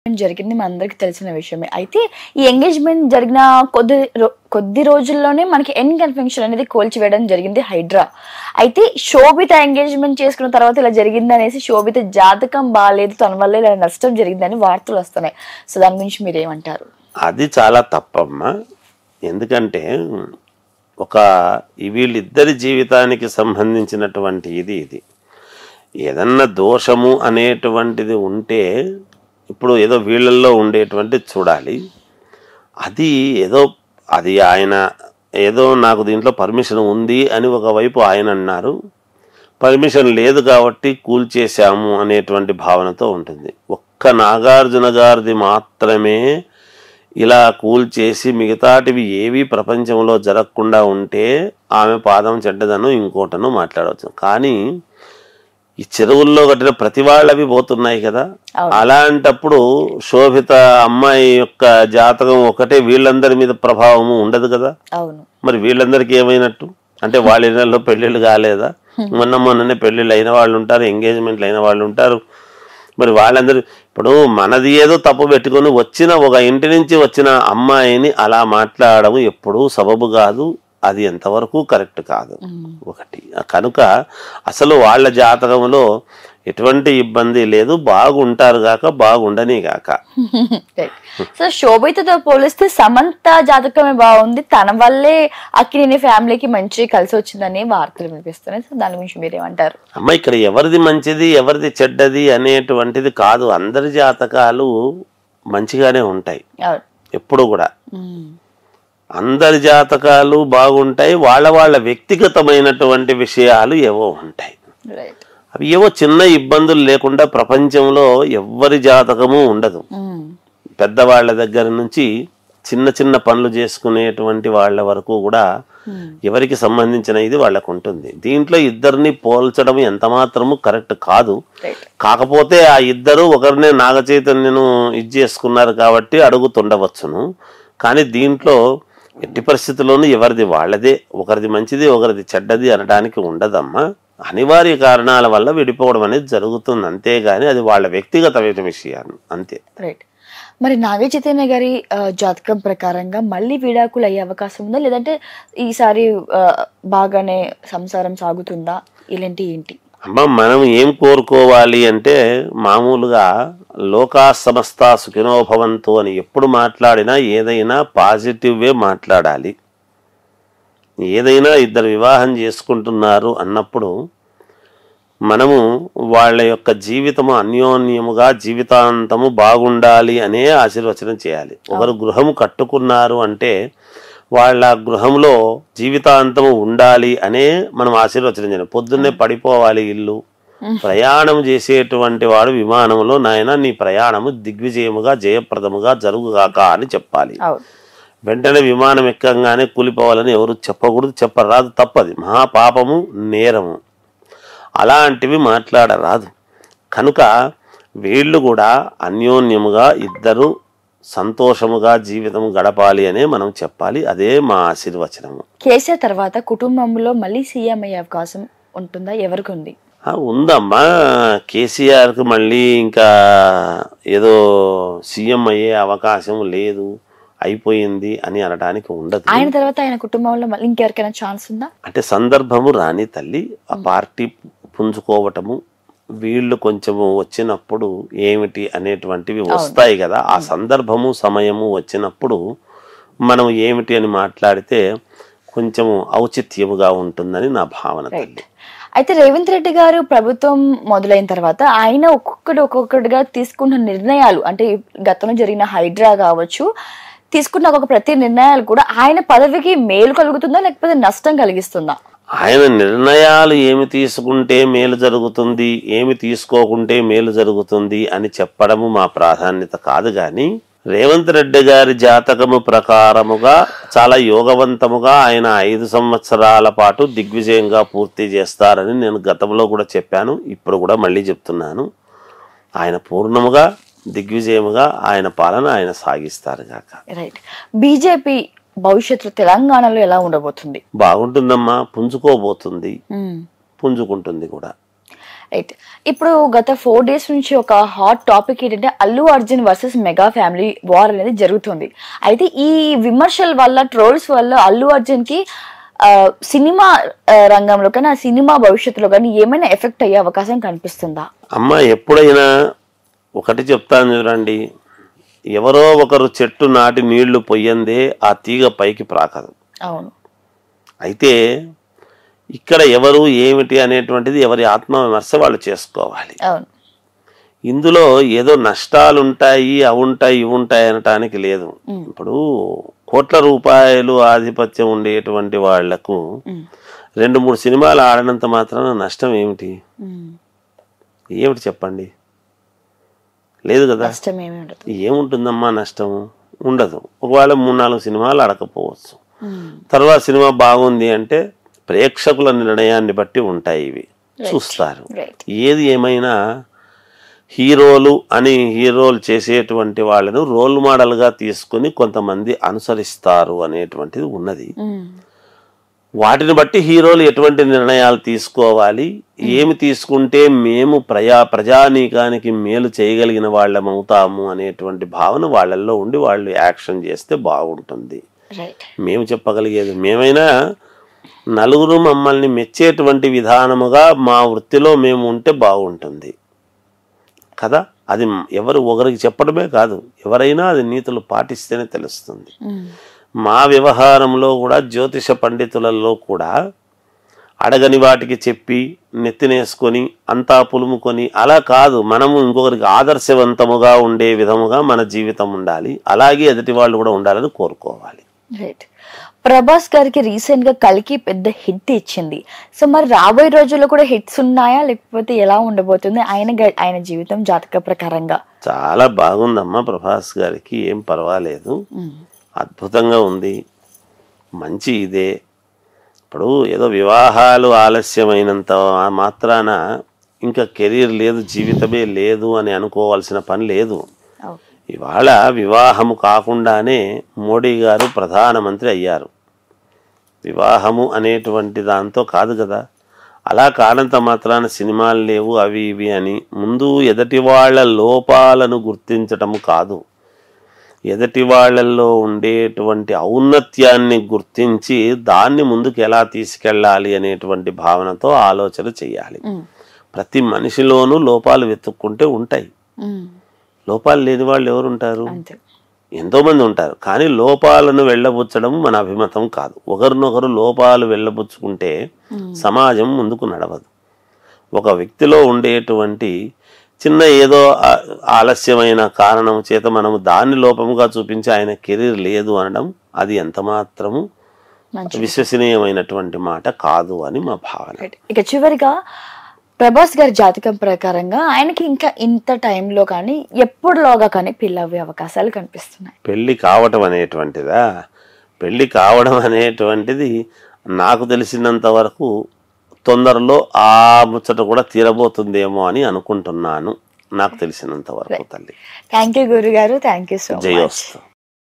జరిగింది మనందరికి తెలిసిన విషయమే. అయితే ఈ ఎంగేజ్‌మెంట్ జరిగిన కొద్ది రోజుల్లోనే మనకి ఎంగేజ్‌మెంట్ ఫంక్షన్ అనేది కూల్చివేయడం జరిగింది హైడ్రా. అయితే శోభిత ఎంగేజ్‌మెంట్ చేసుకున్న తర్వాత ఇలా జరిగిందనేసి శోభిత జాతకం బాలేదు, తన వల్ల ఇలా నష్టం జరిగిందని వార్తలు వస్తున్నాయి. సో దాని గురించి మీరేమంటారు? అది చాలా తప్పమ్మా. ఎందుకంటే వీళ్ళిద్దరి జీవితానికి సంబంధించినటువంటి ఇది ఏదన్నా దోషము అనేటువంటిది ఉంటే ఇప్పుడు ఏదో వీళ్ళల్లో ఉండేటువంటి చూడాలి. అది ఆయన ఏదో నాకు దీంట్లో పర్మిషన్ ఉంది అని ఒకవైపు ఆయన అన్నారు, పర్మిషన్ లేదు కాబట్టి కూల్చేశాము అనేటువంటి భావనతో ఉంటుంది. ఒక్క నాగార్జున గారిది మాత్రమే ఇలా కూల్చేసి మిగతాటివి ఏవి ప్రపంచంలో జరగకుండా ఉంటే ఆమె పాదం చెడ్డదను ఇంకోటను మాట్లాడవచ్చు. కానీ ఈ చెరువుల్లో కట్టిన ప్రతి వాళ్ళవి పోతున్నాయి కదా. అలాంటప్పుడు శోభిత అమ్మాయి యొక్క జాతకం ఒకటే వీళ్ళందరి మీద ప్రభావము ఉండదు కదా. మరి వీళ్ళందరికీ ఏమైనట్టు అంటే వాళ్ళ ఇళ్లలో పెళ్లిళ్ళు కాలేదా? మొన్ననే పెళ్లిళ్ళు అయిన వాళ్ళు ఉంటారు, ఎంగేజ్మెంట్లు అయిన వాళ్ళు ఉంటారు. మరి వాళ్ళందరూ ఇప్పుడు మనది ఏదో తప్పు పెట్టుకొని ఒక ఇంటి నుంచి వచ్చిన అమ్మాయిని అలా మాట్లాడడం ఎప్పుడూ సబబు కాదు. అది ఎంతవరకు కరెక్ట్ కాదు. ఒకటి కనుక అసలు వాళ్ళ జాతకంలో ఎటువంటి ఇబ్బంది లేదు, బాగుంటారు గాక బాగుండని గాక. సో శోభితతో పోలిస్తే సమంత జాతకమే బాగుంది, తన వల్లే అక్కినేని ఫ్యామిలీకి మంచి కలిసి వచ్చిందని వార్తలు వినిపిస్తున్నాయి. సో దాని గురించి మీరేమంటారు? అమ్మ, ఇక్కడ ఎవరిది మంచిది ఎవరిది చెడ్డది అనేటువంటిది కాదు. అందరి జాతకాలు మంచిగానే ఉంటాయి ఎప్పుడు కూడా. అందరి జాతకాలు బాగుంటాయి, వాళ్ళ వ్యక్తిగతమైనటువంటి విషయాలు ఏవో ఉంటాయి. అవి ఏవో చిన్న ఇబ్బందులు లేకుండా ప్రపంచంలో ఎవ్వరి జాతకము ఉండదు. పెద్దవాళ్ల దగ్గర నుంచి చిన్న పనులు చేసుకునేటువంటి వాళ్ళ వరకు కూడా ఎవరికి సంబంధించిన ఇది వాళ్ళకు ఉంటుంది. దీంట్లో ఇద్దరిని పోల్చడం ఎంత మాత్రము కరెక్ట్ కాదు. కాకపోతే ఆ ఇద్దరు ఒకరినే నాగ చైతన్యను ఇది చేసుకున్నారు కాబట్టి అడుగుతుండవచ్చును. కానీ దీంట్లో ఎట్టి పరిస్థితుల్లోనూ ఎవరిది వాళ్ళదే, ఒకరిది మంచిది ఒకరిది చెడ్డది అనడానికి ఉండదమ్మా. అనివార్య కారణాల వల్ల విడిపోవడం అనేది జరుగుతుంది, అంతేగాని అది వాళ్ళ వ్యక్తిగతమైన విషయాన్ని అంతే. రైట్. మరి నాగ చైతన్య గారి జాతకం ప్రకారంగా మళ్ళీ విడాకులు అయ్యే అవకాశం ఉందా, లేదంటే ఈసారి బాగానే సంసారం సాగుతుందా, ఇలాంటి ఏంటి? అమ్మ, మనం ఏం కోరుకోవాలి అంటే మామూలుగా లోకా సమస్త సుఖినో భవంతు అని ఎప్పుడు మాట్లాడినా ఏదైనా పాజిటివ్వే మాట్లాడాలి. ఏదైనా ఇద్దరు వివాహం చేసుకుంటున్నారు అన్నప్పుడు మనము వాళ్ళ యొక్క జీవితము అన్యోన్యముగా జీవితాంతము బాగుండాలి అనే ఆశీర్వచనం చేయాలి. ఒకరు గృహము కట్టుకున్నారు అంటే వాళ్ళ గృహంలో జీవితాంతము ఉండాలి అనే మనం ఆశీర్వచనం చేయాలి. పొద్దున్నే పడిపోవాలి ఇల్లు, ప్రయాణం చేసేటువంటి వాడు విమానంలో నాయన నీ ప్రయాణము దిగ్విజయముగా జయప్రదముగా జరుగుగాక అని చెప్పాలి. వెంటనే విమానం ఎక్కగానే కూలిపోవాలని ఎవరు చెప్పకూడదు, చెప్పరాదు, తప్పది, మహాపాపము, నేరము. అలాంటివి మాట్లాడరాదు. కనుక వీళ్ళు కూడా అన్యోన్యముగా ఇద్దరు సంతోషముగా జీవితం గడపాలి అనే మనం చెప్పాలి. అదే మా ఆశీర్వచనము. కేసీఆర్ తర్వాత కుటుంబంలో మళ్ళీ సీఎం అయ్యే అవకాశం ఉంటుందా? ఎవరికి ఉంది? ఉందమ్మా. కేసీఆర్కి మళ్ళీ ఇంకా ఏదో సీఎం అయ్యే అవకాశం లేదు, అయిపోయింది అని అనడానికి ఉండదు. ఆయన తర్వాత ఆయన కుటుంబంలో మళ్ళీ ఇంకెవరికైనా ఛాన్స్ ఉందా అంటే సందర్భము రాని తల్లి. ఆ పార్టీ పుంజుకోవటము వీళ్ళు కొంచెము వచ్చినప్పుడు ఏమిటి అనేటువంటివి వస్తాయి కదా. ఆ సందర్భము సమయము వచ్చినప్పుడు మనం ఏమిటి అని మాట్లాడితే కొంచెము ఔచిత్యముగా ఉంటుందని నా భావన తల్లి. అయితే రేవంత్ రెడ్డి గారు ప్రభుత్వం మొదలైన తర్వాత ఆయన ఒక్కొక్కటిగా తీసుకున్న నిర్ణయాలు, అంటే గతంలో జరిగిన హైడ్రా కావచ్చు, తీసుకున్న ఒక్కొక్క ప్రతి నిర్ణయాలు కూడా ఆయన పదవికి మేలు కలుగుతుందా లేకపోతే నష్టం కలిగిస్తుందా? ఆయన నిర్ణయాలు ఏమి తీసుకుంటే మేలు జరుగుతుంది, ఏమి తీసుకోకుంటే మేలు జరుగుతుంది అని చెప్పడము మా ప్రాధాన్యత కాదు. కానీ రేవంత్ రెడ్డి గారి జాతకము ప్రకారముగా చాలా యోగవంతముగా ఆయన 5 సంవత్సరాల పాటు దిగ్విజయంగా పూర్తి చేస్తారని నేను గతంలో కూడా చెప్పాను, ఇప్పుడు కూడా మళ్ళీ చెప్తున్నాను. ఆయన పూర్ణముగా దిగ్విజయముగా ఆయన పాలన ఆయన సాగిస్తారు కాక. రైట్. బీజేపీ భవిష్యత్తు తెలంగాణలో ఎలా ఉండబోతుంది? బాగుంటుందమ్మా, పుంజుకోబోతుంది, పుంజుకుంటుంది కూడా. రైట్. ఇప్పుడు గత 4 days నుంచి ఒక హాట్ టాపిక్ ఏంటంటే Allu Arjun versus mega family war అనేది జరుగుతుంది. అయితే ఈ విమర్శల వల్ల, ట్రోల్స్ వల్ల అల్లు అర్జున్ కి సినిమా రంగంలో కానీ, ఆ సినిమా భవిష్యత్తులో కానీ ఏమైనా ఎఫెక్ట్ అయ్యే అవకాశం కనిపిస్తుందా? అమ్మ, ఎప్పుడైనా ఒకటి చెప్తాను చూడండి, ఎవరో ఒకరు చెట్టు నాటి నీళ్లు పొయ్యందే ఆ తీగ పైకి ప్రాకదు. అవును. అయితే ఇక్కడ ఎవరు ఏమిటి అనేటువంటిది ఎవరి ఆత్మవిమర్శ వాళ్ళు చేసుకోవాలి. అవును. ఇందులో ఏదో నష్టాలు ఉంటాయి, అవి ఉంటాయి, ఇవి ఉంటాయి అనటానికి లేదు. ఇప్పుడు కోట్ల రూపాయలు ఆధిపత్యం ఉండేటువంటి వాళ్లకు 2-3 సినిమాలు ఆడినంత మాత్రాన నష్టం ఏమిటి? ఏమిటి చెప్పండి? లేదు కదా. ఏముంటుందమ్మా నష్టం? ఉండదు. ఒకవేళ 3-4 సినిమాలు ఆడకపోవచ్చు. తర్వాత సినిమా బాగుంది అంటే ప్రేక్షకుల నిర్ణయాన్ని బట్టి ఉంటాయి, ఇవి చూస్తారు. ఏది ఏమైనా హీరోలు చేసేటువంటి వాళ్ళను రోల్ మోడల్గా తీసుకుని కొంతమంది అనుసరిస్తారు అనేటువంటిది ఉన్నది. వాటిని బట్టి హీరోలు ఎటువంటి నిర్ణయాలు తీసుకోవాలి, ఏమి తీసుకుంటే మేము ప్రజానీకానికి మేలు చేయగలిగిన వాళ్ళం అవుతాము అనేటువంటి భావన వాళ్ళల్లో ఉండి వాళ్ళు యాక్షన్ చేస్తే బాగుంటుంది. మేము చెప్పగలిగేది, మేమైనా నలుగురు మమ్మల్ని మెచ్చేటువంటి విధానముగా మా వృత్తిలో మేము ఉంటే బాగుంటుంది కదా. అది ఒకరికి చెప్పడమే కాదు, ఎవరైనా అది నీతులు పాటిస్తేనే తెలుస్తుంది. మా వ్యవహారంలో కూడా జ్యోతిష పండితులలో కూడా అడగని వాటికి చెప్పి నెత్తినేసుకొని అంతా పులుముకొని అలా కాదు. మనము ఇంకొకరికి ఆదర్శవంతముగా ఉండే విధముగా మన జీవితం ఉండాలి, అలాగే ఎదుటి వాళ్ళు కూడా ఉండాలని కోరుకోవాలి. రైట్. ప్రభాస్ గారికి రీసెంట్ గా కల్కి పెద్ద హిట్ ఇచ్చింది. సో మరి రాబోయే రోజుల్లో కూడా హిట్స్ ఉన్నాయా, లేకపోతే ఎలా ఉండబోతుంది ఆయన జీవితం జాతక ప్రకారంగా? చాలా బాగుందమ్మా ప్రభాస్ గారికి, ఏం పర్వాలేదు, అద్భుతంగా ఉంది, మంచి ఇదే. ఇప్పుడు ఏదో వివాహాలు ఆలస్యమైనంత మాత్రాన ఇంకా కెరీర్ లేదు, జీవితమే లేదు అని అనుకోవాల్సిన పని లేదు. ఇవాళ వివాహము కాకుండానే మోడీ గారు ప్రధానమంత్రి అయ్యారు. వివాహము అనేటువంటి దాంతో కాదు కదా. అలా కానంత మాత్రాన సినిమాలు లేవు అవి ఇవి అని ముందు ఎదటి వాళ్ళ లోపాలను గుర్తించటము కాదు, ఎదటి వాళ్ళల్లో ఉండేటువంటి ఔన్నత్యాన్ని గుర్తించి దాన్ని ముందుకు ఎలా తీసుకెళ్ళాలి అనేటువంటి భావనతో ఆలోచన చేయాలి. ప్రతి మనిషిలోనూ లోపాలు వెతుక్కుంటే ఉంటాయి. లోపాలు లేని వాళ్ళు ఎవరు ఉంటారు? ఎంతోమంది ఉంటారు. కానీ లోపాలను వెళ్ళబుచ్చడం మన అభిమతం కాదు. ఒకరినొకరు లోపాలు వెళ్ళబుచ్చుకుంటే సమాజం ముందుకు నడవదు. ఒక వ్యక్తిలో ఉండేటువంటి చిన్న ఏదో ఆలస్యమైన కారణం చేత మనము దాన్ని లోపముగా చూపించి ఆయన కెరీర్ లేదు అనడం అది ఎంత మాత్రము విశ్వసనీయమైనటువంటి మాట కాదు అని మా భావన. ఇక చివరిగా ప్రభాస్ గారి జాతకం ప్రకారంగా ఆయనకి ఇంకా ఇంత టైంలో కానీ ఎప్పుడులోగా కానీ పెళ్ళి అవ్వే అవకాశాలు కనిపిస్తున్నాయి. పెళ్లి కావటం అనేటువంటిదా? పెళ్లి కావడం అనేటువంటిది నాకు తెలిసినంత వరకు తొందరలో ఆ ముచ్చట కూడా తీరబోతుందేమో అని అనుకుంటున్నాను, నాకు తెలిసినంత వరకు. తల్లి, థ్యాంక్ యూ గురుగారు, థ్యాంక్ యూ సో మచ్. జయోస్తు.